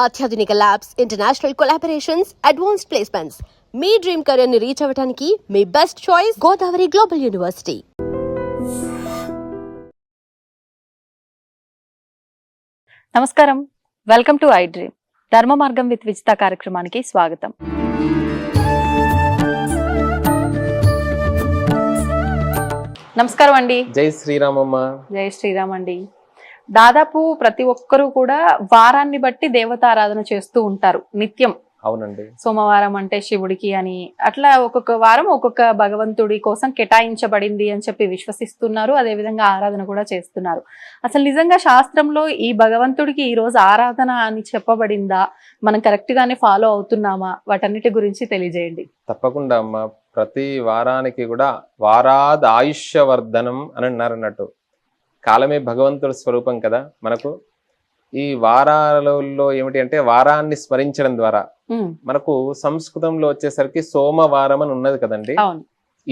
అత్యాధునిక labs, international collaborations, advanced placements. మీ dream career ని రీచ్ అవ్వడానికి మీ best choice Godavari global university. నమస్కారం, వెల్కమ్ టు ఐ డ్రీమ్. ధర్మ మార్గం విత్ విజిత కార్యక్రమానికి స్వాగతం. నమస్కారం అండి. జై శ్రీరామమ్మ. జై శ్రీరామ్ అండి. దాదాపు ప్రతి ఒక్కరూ కూడా వారాన్ని బట్టి దేవతారాధన చేస్తూ ఉంటారు నిత్యం. అవునండి. సోమవారం అంటే శివుడికి అని, అట్లా ఒక్కొక్క వారం ఒక్కొక్క భగవంతుడి కోసం కేటాయించబడింది అని చెప్పి విశ్వసిస్తున్నారు. అదే విధంగా ఆరాధన కూడా చేస్తున్నారు. అసలు నిజంగా శాస్త్రంలో ఈ భగవంతుడికి ఈ రోజు ఆరాధన అని చెప్పబడిందా? మనం కరెక్ట్ గానే ఫాలో అవుతున్నామా? వాటన్నిటి గురించి తెలియజేయండి. తప్పకుండా అమ్మ. ప్రతి వారానికి కూడా వారాద్ ఆయుష్యవర్ధనం అని అన్నారు అన్నట్టు. కాలమే భగవంతుడి స్వరూపం కదా మనకు. ఈ వారాలలో ఏమిటి అంటే వారాన్ని స్మరించడం ద్వారా మనకు సంస్కృతంలో వచ్చేసరికి సోమవారం అని ఉన్నది కదండి.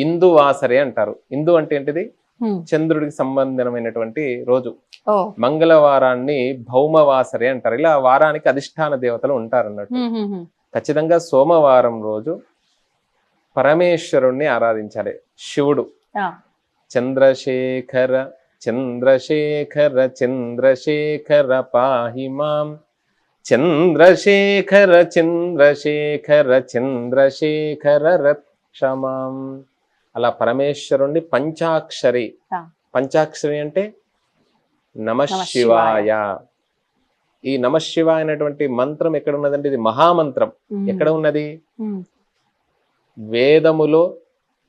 ఇందు వాసరే అంటారు. ఇందు అంటే ఏంటిది? చంద్రుడికి సంబంధమైనటువంటి రోజు. మంగళవారాన్ని భౌమవాసరే అంటారు. ఇలా వారానికి అధిష్టాన దేవతలు ఉంటారు అన్నట్టు. ఖచ్చితంగా సోమవారం రోజు పరమేశ్వరుణ్ణి ఆరాధించాలి. శివుడు చంద్రశేఖర చంద్రశేఖర చంద్రశేఖర పాహి మాం, చంద్రశేఖర చంద్రశేఖర చంద్రశేఖర రక్షమాం. అలా పరమేశ్వరుణ్ణి పంచాక్షరి. పంచాక్షరి అంటే నమశివాయ. ఈ నమశివాయ అనేటువంటి మంత్రం ఎక్కడ ఉన్నదంటే ఇది మహామంత్రం. ఎక్కడ ఉన్నది? వేదములో,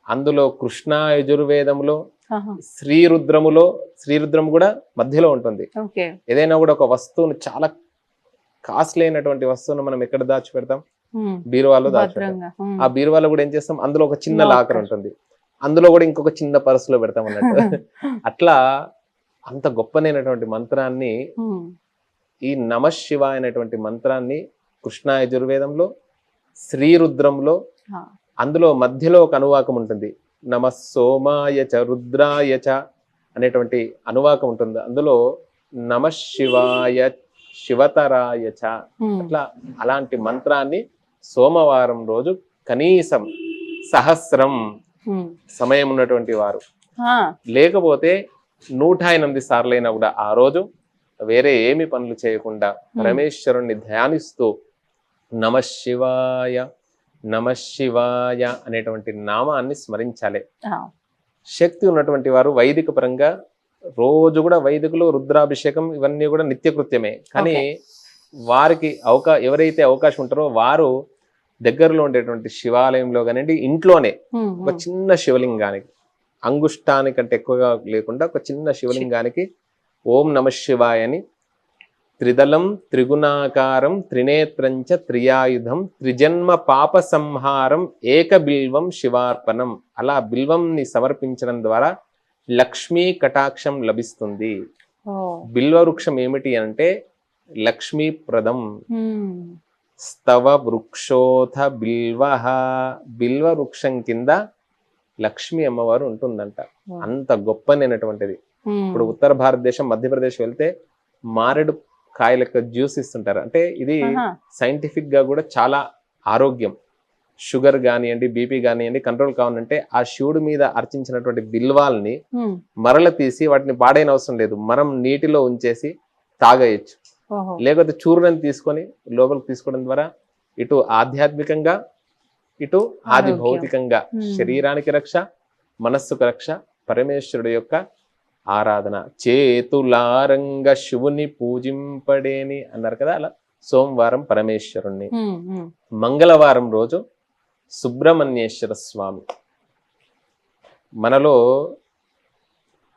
అందులో కృష్ణ యజుర్వేదములో, శ్రీరుద్రములో. శ్రీరుద్రము కూడా మధ్యలో ఉంటుంది. ఏదైనా కూడా ఒక వస్తువును, చాలా కాస్ట్లీ అయినటువంటి వస్తువును మనం ఎక్కడ దాచిపెడతాం? బీరువాలో దాచిపెడతాం. ఆ బీరువాలో కూడా ఏం చేస్తాం? అందులో ఒక చిన్న లాకర్ ఉంటుంది, అందులో కూడా ఇంకొక చిన్న పర్సులో పెడతాం అన్నట్టు. అట్లా అంత గొప్పనైనటువంటి మంత్రాన్ని, ఈ నమశివ అనేటువంటి మంత్రాన్ని కృష్ణ యజుర్వేదంలో, శ్రీరుద్రంలో, అందులో మధ్యలో ఒక అనువాకం ఉంటుంది. నమ సోమాయ చ రుద్రాయ చ అనేటువంటి అనువాకం ఉంటుంది. అందులో నమ శివాయ శివతరాయ చ. అట్లా అలాంటి మంత్రాన్ని సోమవారం రోజు కనీసం సహస్రం సమయం ఉన్నటువంటి వారు, లేకపోతే 108 సార్లైనా కూడా ఆ రోజు వేరే ఏమి పనులు చేయకుండా పరమేశ్వరుణ్ణి ధ్యానిస్తూ నమ శివాయ నమశివాయ అనేటువంటి నామాన్ని స్మరించాలి. శక్తి ఉన్నటువంటి వారు వైదిక పరంగా రోజు కూడా వైదికులు రుద్రాభిషేకం ఇవన్నీ కూడా నిత్యకృత్యమే. కానీ వారికి ఎవరైతే అవకాశం ఉంటారో వారు దగ్గరలో ఉండేటువంటి శివాలయంలో కానివ్వండి, ఇంట్లోనే ఒక చిన్న శివలింగానికి, అంగుష్టానికంటే ఎక్కువగా లేకుండా ఒక చిన్న శివలింగానికి ఓం నమ శివాయ అని త్రిదళం త్రిగుణాకారం త్రినేత్రంచ త్రియాయుధం త్రిజన్మ పాప సంహారం ఏక బిల్వం శివార్పణం. అలా బిల్వంని సమర్పించడం ద్వారా లక్ష్మీ కటాక్షం లభిస్తుంది. బిల్వ వృక్షం ఏమిటి అంటే లక్ష్మీప్రదం. స్తవ వృక్షోథ బిల్వ. బిల్వ వృక్షం కింద లక్ష్మీ అమ్మవారు ఉంటుందంట. అంత గొప్పనైనటువంటిది. ఇప్పుడు ఉత్తర భారతదేశం, మధ్యప్రదేశ్ వెళ్తే మారేడు కాయల యొక్క జ్యూస్ ఇస్తుంటారు. అంటే ఇది సైంటిఫిక్ గా కూడా చాలా ఆరోగ్యం. షుగర్ కానివ్వండి, బీపీ కానివ్వండి కంట్రోల్ కావాలంటే ఆ శివుడి మీద అర్చించినటువంటి బిల్వాల్ని మరల తీసి వాటిని పాడైన అవసరం లేదు, మనం నీటిలో ఉంచేసి తాగేయచ్చు. లేకపోతే చూర్ణని తీసుకొని లోపలికి తీసుకోవడం ద్వారా ఇటు ఆధ్యాత్మికంగా, ఇటు ఆది భౌతికంగా శరీరానికి రక్ష, మనస్సుకు రక్ష. పరమేశ్వరుడు యొక్క ఆరాధన. చేతులారంగ శివుని పూజింపడేని అన్నారు కదా. అలా సోమవారం పరమేశ్వరుణ్ణి, మంగళవారం రోజు సుబ్రహ్మణ్యేశ్వర స్వామి. మనలో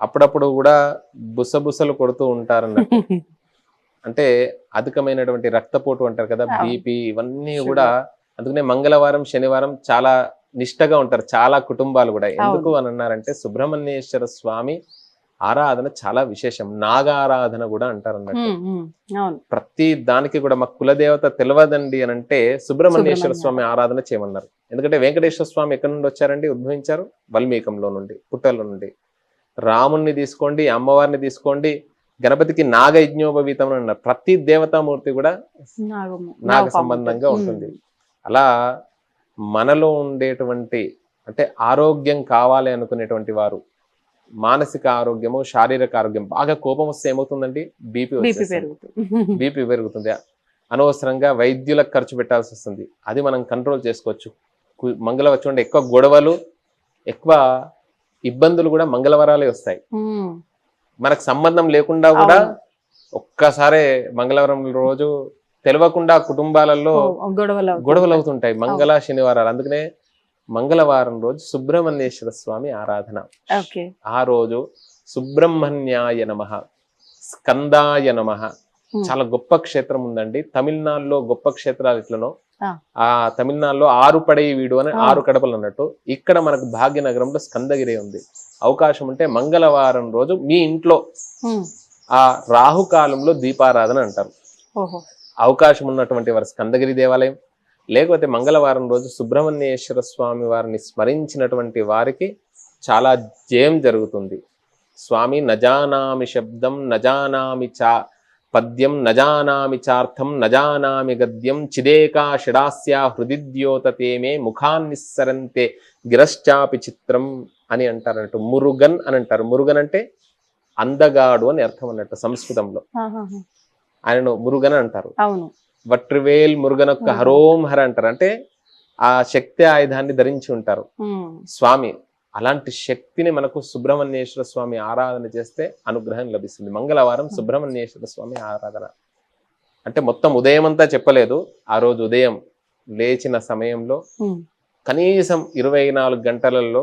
అప్పుడప్పుడు కూడా బుసబుసలు కొడుతూ ఉంటారన్నట్టు. అంటే అధికమైనటువంటి రక్తపోటు అంటారు కదా, బీపీ, ఇవన్నీ కూడా. అందుకనే మంగళవారం, శనివారం చాలా నిష్టగా ఉంటారు చాలా కుటుంబాలు కూడా. ఎందుకు అని అన్నారంటే సుబ్రహ్మణ్యేశ్వర స్వామి ఆరాధన చాలా విశేషం. నాగారాధన కూడా అంటారు అన్నట్టు. ప్రతి దానికి కూడా మా కులదేవత తెలియదండి అని అంటే సుబ్రహ్మణ్యేశ్వర స్వామి ఆరాధన చేయమన్నారు. ఎందుకంటే వెంకటేశ్వర స్వామి ఎక్కడి నుండి వచ్చారండి? ఉద్భవించారు వల్మీకంలో నుండి, పుట్టలో నుండి. రాముణ్ణి తీసుకోండి, అమ్మవారిని తీసుకోండి, గణపతికి నాగయజ్ఞోపవీతం అని అన్నారు. ప్రతి దేవతామూర్తి కూడా నాగ సంబంధంగా ఉంటుంది. అలా మనలో ఉండేటువంటి అంటే ఆరోగ్యం కావాలి అనుకునేటువంటి వారు, మానసిక ఆరోగ్యము, శారీరక ఆరోగ్యం, బాగా కోపం వస్తే ఏమవుతుందండి, బీపీ పెరుగుతుంది. అనవసరంగా వైద్యులకు ఖర్చు పెట్టాల్సి వస్తుంది. అది మనం కంట్రోల్ చేసుకోవచ్చు. మంగళవారం ఎక్కువ గొడవలు, ఎక్కువ ఇబ్బందులు కూడా మంగళవారాలే వస్తాయి. మనకు సంబంధం లేకుండా కూడా ఒక్కసారే మంగళవారం రోజు తెలియకుండా కుటుంబాలలో గొడవలు అవుతుంటాయి మంగళ శనివారాలు. అందుకనే మంగళవారం రోజు సుబ్రహ్మణ్యేశ్వర స్వామి ఆరాధన. ఆ రోజు సుబ్రహ్మణ్యాయ నమః, స్కందాయ నమః, చాలా గొప్ప క్షేత్రం ఉందండి తమిళనాడులో. గొప్ప క్షేత్రాలు ఇట్లనో ఆ తమిళనాడులో 6 పడై వీడు అని 6 కడపలు అన్నట్టు, ఇక్కడ మనకు భాగ్యనగరంలో స్కందగిరి ఉంది. అవకాశం ఉంటే మంగళవారం రోజు మీ ఇంట్లో ఆ రాహుకాలంలో దీపారాధన అంటారు. అవకాశం ఉన్నటువంటి వారు స్కందగిరి దేవాలయం, లేకపోతే మంగళవారం రోజు సుబ్రహ్మణ్యేశ్వర స్వామి వారిని స్మరించినటువంటి వారికి చాలా జయం జరుగుతుంది. స్వామి నజానామి శబ్దం, నజానామి చా పద్యం, నజానామి చార్థం, నజానామి గద్యం, చిదేకా షడాస్యా హృదిద్యోతతేమే ముఖాన్నిస్సరంతే గిరశ్చాపి చిత్రం అని అంటారు అన్నట్టు. మురుగన్ అని అంటారు. మురుగన్ అంటే అందగాడు అని అర్థం అన్నట్టు సంస్కృతంలో. ఆయనను మురుగన్ అంటారు. వట్రివేల్ మురుగనొక్క హరోం హర అంటారు. అంటే ఆ శక్తి ఆయుధాన్ని ధరించి ఉంటారు స్వామి. అలాంటి శక్తిని మనకు సుబ్రహ్మణ్యేశ్వర స్వామి ఆరాధన చేస్తే అనుగ్రహం లభిస్తుంది. మంగళవారం సుబ్రహ్మణ్యేశ్వర స్వామి ఆరాధన అంటే మొత్తం ఉదయం అంతా చెప్పలేదు. ఆ రోజు ఉదయం లేచిన సమయంలో కనీసం 24 గంటలలో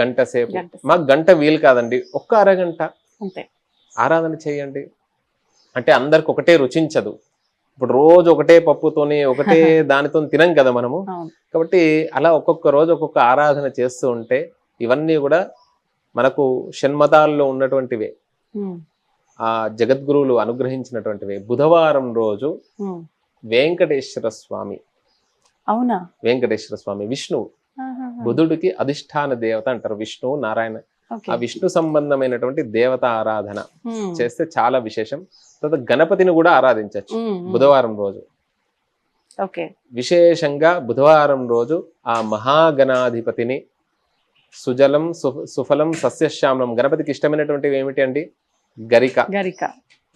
గంట సేపు, మాకు గంట వీలు కాదండి, ఒక్క అరగంట ఆరాధన చేయండి. అంటే అందరికి ఒకటే రుచించదు. ఇప్పుడు రోజు ఒకటే పప్పుతోని ఒకటే దానితో తినం కదా మనము. కాబట్టి అలా ఒక్కొక్క రోజు ఒక్కొక్క ఆరాధన చేస్తూ ఉంటే ఇవన్నీ కూడా మనకు షణ్మతాల్లో ఉన్నటువంటివే, ఆ జగద్గురువులు అనుగ్రహించినటువంటివే. బుధవారం రోజు వెంకటేశ్వర స్వామి. అవునా? వెంకటేశ్వర స్వామి విష్ణువు, బుధుడికి అధిష్టాన దేవత అంటారు. విష్ణువు నారాయణ, ఆ విష్ణు సంబంధమైనటువంటి దేవత ఆరాధన చేస్తే చాలా విశేషం. తర్వాత గణపతిని కూడా ఆరాధించవచ్చు బుధవారం రోజు. విశేషంగా బుధవారం రోజు ఆ మహాగణాధిపతిని సుజలం సుఫలం సస్యశ్యామలం, గణపతికి ఇష్టమైనటువంటివి ఏమిటి అండి? గరిక.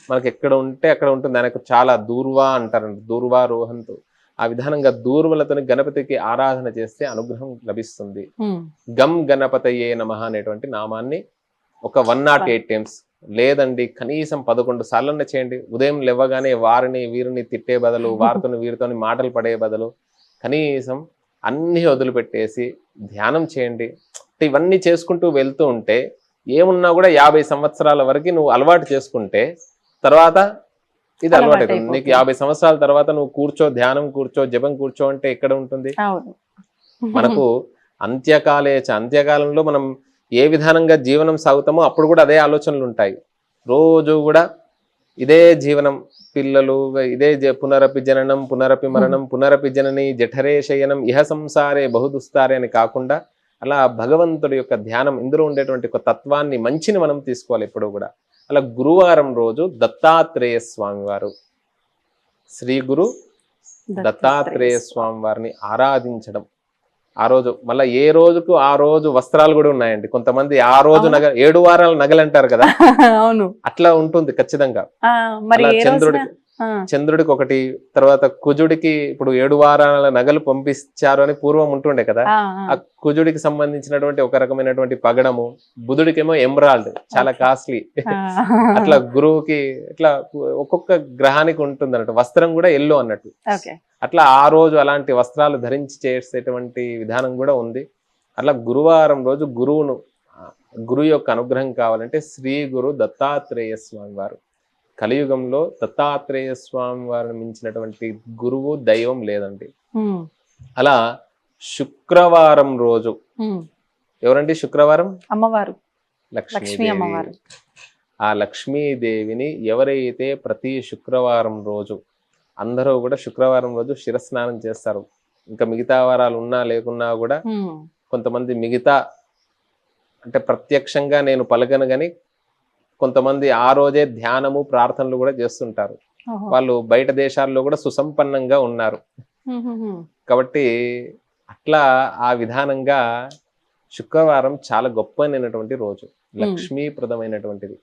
మనకి ఎక్కడ ఉంటే అక్కడ ఉంటుంది. దానికి చాలా దూర్వా అంటారండి, దూర్వా రోహంతో. ఆ విధానంగా దూర్వలతోని గణపతికి ఆరాధన చేస్తే అనుగ్రహం లభిస్తుంది. గం గణపతయే నమః అనేటువంటి నామాన్ని ఒక 108 టైమ్స్, లేదండి కనీసం 11 సార్లన్నా చేయండి. ఉదయం లేవగానే వారిని వీరిని తిట్టే బదులు, వారితో వీరితో మాటలు పడే బదులు కనీసం అన్ని వదిలిపెట్టేసి ధ్యానం చేయండి. ఇవన్నీ చేసుకుంటూ వెళ్తూ ఉంటే ఏమున్నా కూడా 50 సంవత్సరాల వరకు నువ్వు అలవాటు చేసుకుంటే తర్వాత ఇది అలవాటు అవుతుంది నీకు. 50 సంవత్సరాల తర్వాత నువ్వు కూర్చో, ధ్యానం కూర్చో, జపం కూర్చో అంటే ఎక్కడ ఉంటుంది మనకు? అంత్యకాలంలో మనం ఏ విధానంగా జీవనం సాగుతామో అప్పుడు కూడా అదే ఆలోచనలు ఉంటాయి. రోజు కూడా ఇదే జీవనం, పిల్లలు ఇదే పునరపి జననం పునరపి మరణం పునరపి జనని జఠరే శయనం ఇహ సంసారే బహుదుస్తారే అని కాకుండా అలా భగవంతుడి యొక్క ధ్యానం, ఇందులో ఉండేటువంటి ఒక తత్వాన్ని, మంచిని మనం తీసుకోవాలి ఎప్పుడూ కూడా. అలా గురువారం రోజు దత్తాత్రేయ స్వామి వారు, శ్రీ గురు దత్తాత్రేయ స్వామి వారిని ఆరాధించడం. ఆ రోజు మళ్ళీ ఏ రోజుకు ఆ రోజు వస్త్రాలు కూడా ఉన్నాయండి. కొంతమంది ఆ రోజు 7 వారాల నగలు అంటారు కదా, అట్లా ఉంటుంది ఖచ్చితంగా. చంద్రుడికి ఒకటి, తర్వాత కుజుడికి ఇప్పుడు 7 వారాల నగలు పంపించారు అని పూర్వం ఉంటుండే కదా. ఆ కుజుడికి సంబంధించినటువంటి ఒక రకమైనటువంటి పగడము, బుధుడికేమో ఎమరాల్డ్ చాలా కాస్ట్లీ. అట్లా గురువుకి ఇట్లా ఒక్కొక్క గ్రహానికి ఉంటుంది అన్నట్టు. వస్త్రం కూడా ఎల్లో అన్నట్టు. అట్లా ఆ రోజు అలాంటి వస్త్రాలు ధరించి చేసేటువంటి విధానం కూడా ఉంది. అట్లా గురువారం రోజు గురువు యొక్క అనుగ్రహం కావాలంటే శ్రీ గురు దత్తాత్రేయ స్వామి వారు. కలియుగంలో దత్తాత్రేయ స్వామి వారిని మించినటువంటి గురువు దైవం లేదండి. అలా శుక్రవారం రోజు ఎవరండి? శుక్రవారం అమ్మవారు, లక్ష్మీదేవి. ఆ లక్ష్మీదేవిని ఎవరైతే ప్రతి శుక్రవారం రోజు అందరూ కూడా శుక్రవారం రోజు శిరస్నానం చేస్తారు. ఇంకా మిగతా వారాలు ఉన్నా లేకున్నా కూడా కొంతమంది మిగతా అంటే ప్రత్యక్షంగా నేను పలకను గాని కొంతమంది ఆ రోజే ధ్యానము ప్రార్థనలు కూడా చేస్తుంటారు. వాళ్ళు బయట దేశాల్లో కూడా సుసంపన్నంగా ఉన్నారు. కాబట్టి అట్లా ఆ విధానంగా శుక్రవారం చాలా గొప్పనైనటువంటి రోజు, లక్ష్మీప్రదమైనటువంటిది.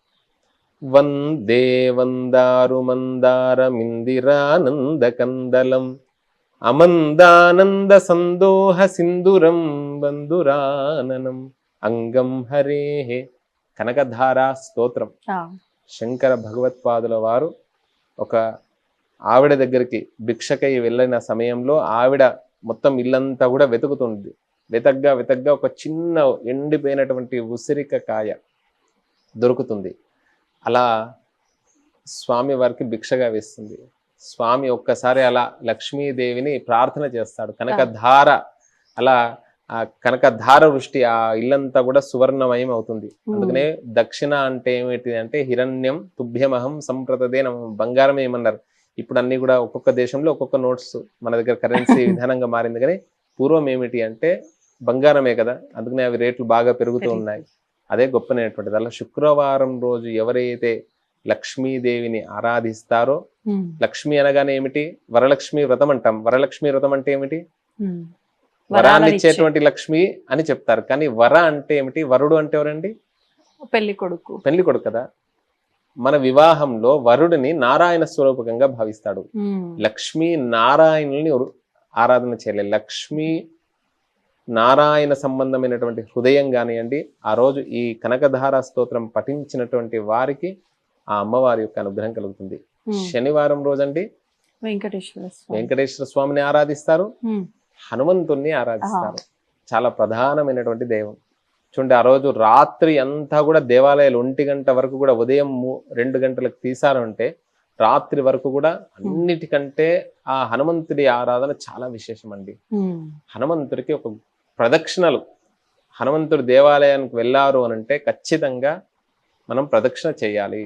వందే వందారు మందారమిందిరానంద కందలం అమందానంద సందోహ సింధురం బంధురాననం అంగం హరేహే. కనకధారా స్తోత్రం. శంకర భగవత్పాదుల వారు ఒక ఆవిడ దగ్గరికి భిక్షకై వెళ్ళిన సమయంలో ఆవిడ మొత్తం ఇల్లంతా కూడా వెతుకుతుంది. వెతగ్గా ఒక చిన్న ఎండిపోయినటువంటి ఉసిరిక కాయ దొరుకుతుంది. అలా స్వామి వారికి భిక్షగా వేస్తుంది. స్వామి ఒక్కసారి అలా లక్ష్మీదేవిని ప్రార్థన చేస్తాడు. కనకధార, అలా ఆ కనకధార వృష్టి ఆ ఇల్లంతా కూడా సువర్ణమయం అవుతుంది. అందుకనే దక్షిణ అంటే ఏమిటి అంటే హిరణ్యం తుభ్యమహం సంప్రతదే నమః. బంగారం ఏమన్నారు, ఇప్పుడు అన్ని కూడా ఒక్కొక్క దేశంలో ఒక్కొక్క నోట్స్ మన దగ్గర కరెన్సీ విధానంగా మారింది. కానీ పూర్వం ఏమిటి అంటే బంగారమే కదా, అందుకనే అవి రేట్లు బాగా పెరుగుతూ ఉన్నాయి. అదే గొప్పనైనటువంటిది. అలా శుక్రవారం రోజు ఎవరైతే లక్ష్మీదేవిని ఆరాధిస్తారో, లక్ష్మి అనగానే ఏమిటి, వరలక్ష్మి వ్రతం అంటాం. వరలక్ష్మి వ్రతం అంటే ఏమిటి, వరాన్ని ఇచ్చేటువంటి లక్ష్మి అని చెప్తారు. కానీ వర అంటే ఏమిటి, వరుడు అంటే ఎవరండి, పెళ్లి కొడుకు కదా. మన వివాహంలో వరుడిని నారాయణ స్వరూపకంగా భావిస్తాడు. లక్ష్మీ నారాయణుల్ని ఆరాధన చేయలేదు. లక్ష్మీ నారాయణ సంబంధమైనటువంటి హృదయం కానివ్వండి, ఆ రోజు ఈ కనకధార స్తోత్రం పఠించినటువంటి వారికి ఆ అమ్మవారి యొక్క అనుగ్రహం కలుగుతుంది. శనివారం రోజండి వెంకటేశ్వర స్వామిని ఆరాధిస్తారు, హనుమంతుణ్ణి ఆరాధిస్తారు. చాలా ప్రధానమైనటువంటి దైవం. చూడండి, ఆ రోజు రాత్రి అంతా కూడా దేవాలయాలు 1 గంట వరకు కూడా, ఉదయం 2 గంటలకు తీసారంటే రాత్రి వరకు కూడా అన్నిటికంటే ఆ హనుమంతుడి ఆరాధన చాలా విశేషం అండి. హనుమంతుడికి ఒక ప్రదక్షిణలు, హనుమంతుడి దేవాలయానికి వెళ్ళారు అని అంటే ఖచ్చితంగా మనం ప్రదక్షిణ చేయాలి.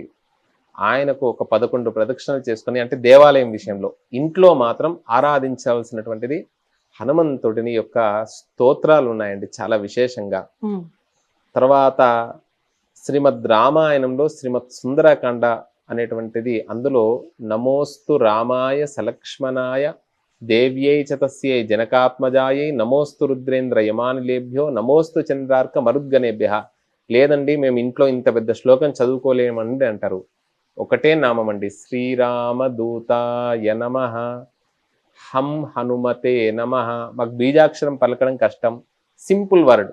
ఆయనకు ఒక 11 ప్రదక్షిణలు చేసుకొని, అంటే దేవాలయం విషయంలో. ఇంట్లో మాత్రం ఆరాధించవలసినటువంటిది హనుమంతుడిని యొక్క స్తోత్రాలు ఉన్నాయండి చాలా విశేషంగా. తర్వాత శ్రీమద్ రామాయణంలో శ్రీమద్ సుందరకాండ అనేటువంటిది, అందులో నమోస్తు రామాయ సలక్ష్మణాయ దేవ్యై చ తస్యై జనకాత్మజాయై నమోస్తు రుద్రేంద్ర యమానిలేభ్యో నమోస్తు చంద్రార్క మరుద్గణేభ్య. లేదండి మేము ఇంట్లో ఇంత పెద్ద శ్లోకం చదువుకోలేమండి అంటారు. ఒకటే నామం అండి, శ్రీరామదూతాయ నమః, హం హనుమతే నమః. మాకు బీజాక్షరం పలకడం కష్టం, సింపుల్ వర్డ్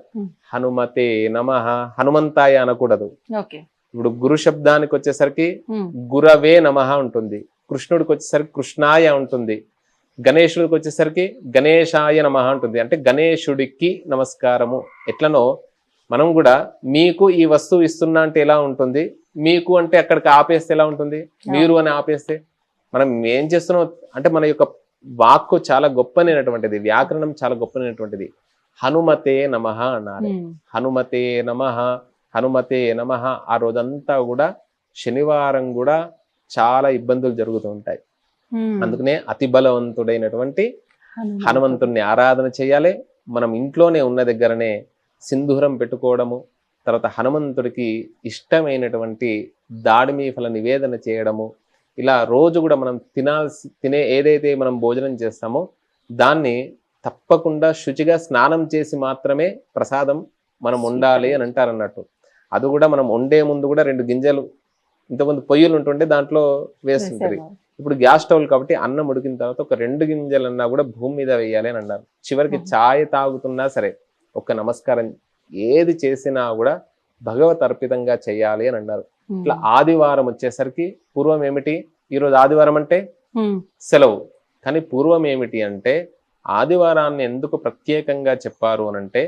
హనుమతే నమః. హనుమంతాయ అనకూడదు. ఇప్పుడు గురు శబ్దానికి వచ్చేసరికి గురవే నమః ఉంటుంది, కృష్ణుడికి వచ్చేసరికి కృష్ణాయ ఉంటుంది, గణేశుడికి వచ్చేసరికి గణేశాయ నమః ఉంటుంది. అంటే గణేశుడికి నమస్కారము. ఎట్లనో మనం కూడా మీకు ఈ వస్తువు ఇస్తున్నా అంటే ఎలా ఉంటుంది, మీకు అంటే అక్కడికి ఆపేస్తే ఎలా ఉంటుంది, మీరు అని ఆపేస్తే మనం ఏం చేస్తున్నాం అంటే మన యొక్క వాక్కు చాలా గొప్పనైనటువంటిది, వ్యాకరణం చాలా గొప్పనైనటువంటిది. హనుమతే నమః అన్నారు. హనుమతే నమః, హనుమతే నమః. ఆ రోజంతా కూడా శనివారం కూడా చాలా ఇబ్బందులు జరుగుతూ ఉంటాయి. అందుకనే అతి బలవంతుడైనటువంటి హనుమంతుడిని ఆరాధన చేయాలి. మనం ఇంట్లోనే ఉన్న దగ్గరనే సింధూరం పెట్టుకోవడము, తర్వాత హనుమంతుడికి ఇష్టమైనటువంటి దాడిమి ఫల నివేదన చేయడము, ఇలా రోజు కూడా మనం తినే ఏదైతే మనం భోజనం చేస్తామో దాన్ని తప్పకుండా శుచిగా స్నానం చేసి మాత్రమే ప్రసాదం మనం వండాలి అని అంటారు అన్నట్టు. అది కూడా మనం వండే ముందు కూడా 2 గింజలు, ఇంతకుముందు పొయ్యిలు ఉంటుంటే దాంట్లో వేస్తుంటది. ఇప్పుడు గ్యాస్ స్టవ్ కాబట్టి అన్నం ఉడికిన తర్వాత ఒక 2 గింజలన్నా కూడా భూమి మీద వేయాలి అని అన్నారు. చివరికి ఛాయ్ తాగుతున్నా సరే ఒక్క నమస్కారం ఏది చేసినా కూడా భగవత్ అర్పితంగా చేయాలి అని అన్నారు. ఇట్లా ఆదివారం వచ్చేసరికి పూర్వం ఏమిటి, ఈరోజు ఆదివారం అంటే సెలవు, కానీ పూర్వం ఏమిటి అంటే ఆదివారాన్ని ఎందుకు ప్రత్యేకంగా చెప్పారు అనంటే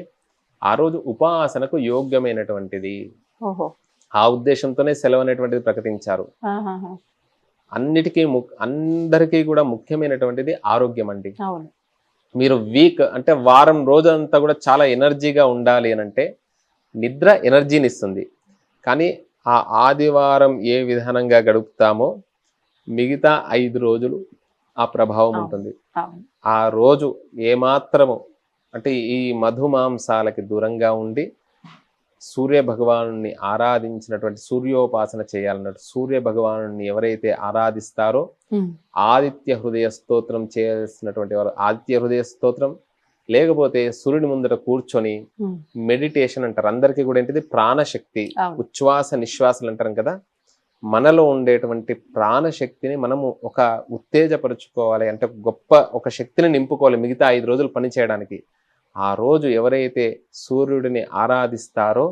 ఆ రోజు ఉపాసనకు యోగ్యమైనటువంటిది. ఆ ఉద్దేశంతోనే సెలవు అనేటువంటిది ప్రకటించారు. అందరికీ కూడా ముఖ్యమైనటువంటిది ఆరోగ్యం అండి. మీరు వీక్ అంటే వారం రోజంతా కూడా చాలా ఎనర్జీగా ఉండాలి అని అంటే నిద్ర ఎనర్జీని ఇస్తుంది. కానీ ఆ ఆదివారం ఏ విధానంగా గడుపుతామో మిగతా 5 రోజులు ఆ ప్రభావం ఉంటుంది. ఆ రోజు ఏమాత్రము అంటే ఈ మధుమాంసాలకి దూరంగా ఉండి సూర్య భగవాను ఆరాధించినటువంటి సూర్యోపాసన చేయాలన్నట్టు సూర్య భగవాను ఎవరైతే ఆరాధిస్తారో ఆదిత్య హృదయ స్తోత్రం చేయాల్సినటువంటి వారు ఆదిత్య హృదయ స్తోత్రం, లేకపోతే సూర్యుని ముందర కూర్చొని మెడిటేషన్ అంటారు. అందరికీ కూడా ఏంటిది ప్రాణశక్తి, ఉచ్ఛ్వాస నిశ్వాసాలు అంటారు కదా, మనలో ఉండేటువంటి ప్రాణశక్తిని మనము ఒక ఉత్తేజపరుచుకోవాలి, అంటే గొప్ప ఒక శక్తిని నింపుకోవాలి మిగతా 5 రోజులు పని చేయడానికి. ఆ రోజు ఎవరైతే సూర్యుడిని ఆరాధిస్తారో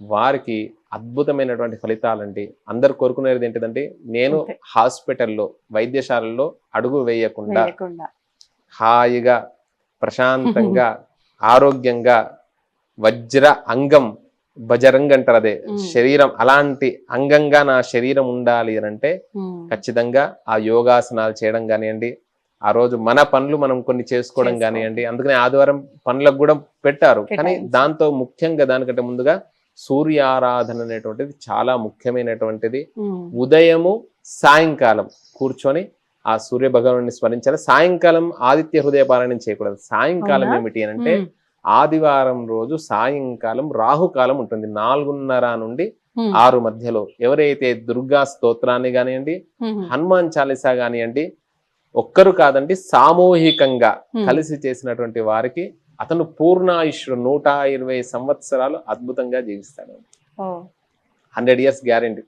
వారికి అద్భుతమైనటువంటి ఫలితాలండి. అందరు కోరుకునేది ఏంటిదంటే, నేను హాస్పిటల్లో వైద్యశాలల్లో అడుగు వేయకుండా హాయిగా ప్రశాంతంగా ఆరోగ్యంగా వజ్ర అంగం బజరంగ్ అంటారు, అదే శరీరం, అలాంటి అంగంగా నా శరీరం ఉండాలి అని అంటే ఖచ్చితంగా ఆ యోగాసనాలు చేయడం కానివ్వండి, ఆ రోజు మన పనులు మనం కొన్ని చేసుకోవడం కానివ్వండి. అందుకని ఆదివారం పనులకు కూడా పెట్టారు, కానీ దాంతో ముఖ్యంగా దానికంటే ముందుగా సూర్య ఆరాధన అనేటువంటిది చాలా ముఖ్యమైనటువంటిది. ఉదయము సాయంకాలం కూర్చొని ఆ సూర్య భగవాను స్మరించాలి. సాయంకాలం ఆదిత్య హృదయ పారాయణం చేయకూడదు. సాయంకాలం ఏమిటి అని అంటే, ఆదివారం రోజు సాయంకాలం రాహుకాలం ఉంటుంది 4:30 నుండి 6 మధ్యలో. ఎవరైతే దుర్గా స్తోత్రాన్ని కానివ్వండి, హనుమాన్ చాలీసా కానివ్వండి, ఒక్కరు కాదండి సామూహికంగా కలిసి చేసినటువంటి వారికి అతను పూర్ణాయుష్యుడు 120 సంవత్సరాలు అద్భుతంగా జీవిస్తాడు. 100 years గ్యారెంటీ.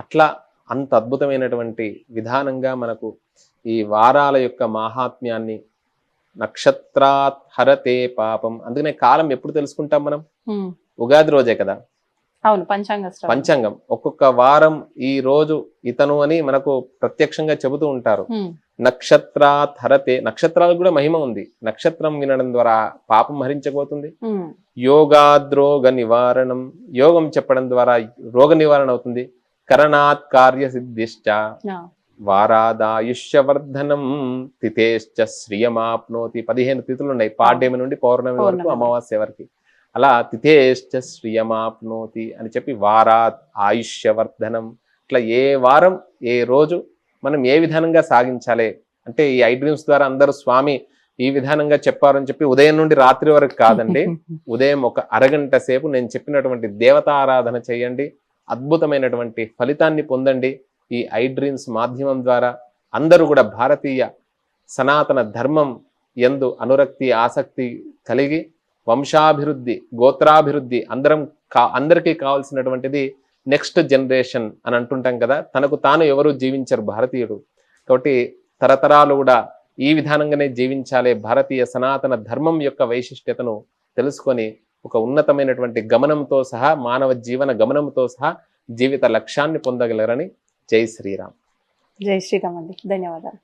అట్లా అంత అద్భుతమైనటువంటి విధానంగా మనకు ఈ వారాల యొక్క మాహాత్మ్యాన్ని, నక్షత్రాత్ హరతే పాపం, అందుకనే కాలం ఎప్పుడు తెలుసుకుంటాం మనం? ఉగాది రోజే కదా. అవును, పంచాంగం ఒక్కొక్క వారం ఈ రోజు ఇతను అని మనకు ప్రత్యక్షంగా చెబుతూ ఉంటారు. నక్షత్రాత్ హరతే, నక్షత్రాలకు కూడా మహిమ ఉంది. నక్షత్రం వినడం ద్వారా పాపం హరించబోతుంది. యోగాద్రోగ నివారణం, యోగం చెప్పడం ద్వారా రోగ నివారణ అవుతుంది. కరణాత్ కార్య సిద్ధిశ్చ వారాదాయుష్యవర్ధనం తిథేశ్చ శ్రియమాప్నోతి. 15 తిథులు ఉన్నాయి, పాడ్యమి నుండి పౌర్ణమి వరకు, అమావాస్య వరకు. అలా తిథేశ్చ శ్రియమాప్నోతి అని చెప్పి వారాత్ ఆయుష్యవర్ధనం. ఇట్లా ఏ వారం ఏ రోజు మనం ఏ విధానంగా సాగించాలి అంటే, ఈ ఐ డ్రీమ్స్ ద్వారా అందరూ స్వామి ఈ విధానంగా చెప్పారని చెప్పి ఉదయం నుండి రాత్రి వరకు కాదండి. ఉదయం ఒక అరగంట సేపు నేను చెప్పినటువంటి దేవతా ఆరాధన చేయండి, అద్భుతమైనటువంటి ఫలితాన్ని పొందండి. ఈ ఐ డ్రీమ్స్ మాధ్యమం ద్వారా అందరూ కూడా భారతీయ సనాతన ధర్మం యందు అనురక్తి ఆసక్తి కలిగి వంశాభివృద్ధి, గోత్రాభివృద్ధి, అందరికీ కావాల్సినటువంటిది నెక్స్ట్ జనరేషన్ అని అంటుంటాం కదా. తనకు తాను ఎవరు జీవించరు భారతీయుడు, కాబట్టి తరతరాలు కూడా ఈ విధానంగానే జీవించాలి. భారతీయ సనాతన ధర్మం యొక్క వైశిష్ట్యతను తెలుసుకొని ఒక ఉన్నతమైనటువంటి గమనంతో సహా, మానవ జీవన గమనంతో సహా జీవిత లక్ష్యాన్ని పొందగలరని. జై శ్రీరామ్. జై శ్రీరామ్ అండి, ధన్యవాదాలు.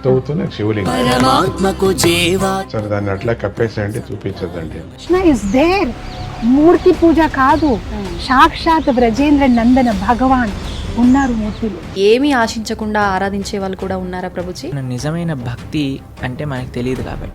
తవ్వుతూనే శివలింగం సరే, దాన్ని అట్లా కప్పేసేయండి, చూపించదండి. Krishna is there. మూర్తి పూజ కాదు, సాక్షాత్ బ్రజేంద్ర నందన భగవాన్ ఉన్నారు మూర్తిలో. ఏమీ ఆశించకుండా ఆరాధించే వాళ్ళు కూడా ఉన్నారా ప్రభుజీ? నిజమైన భక్తి అంటే మనకు తెలియదు కాబట్టి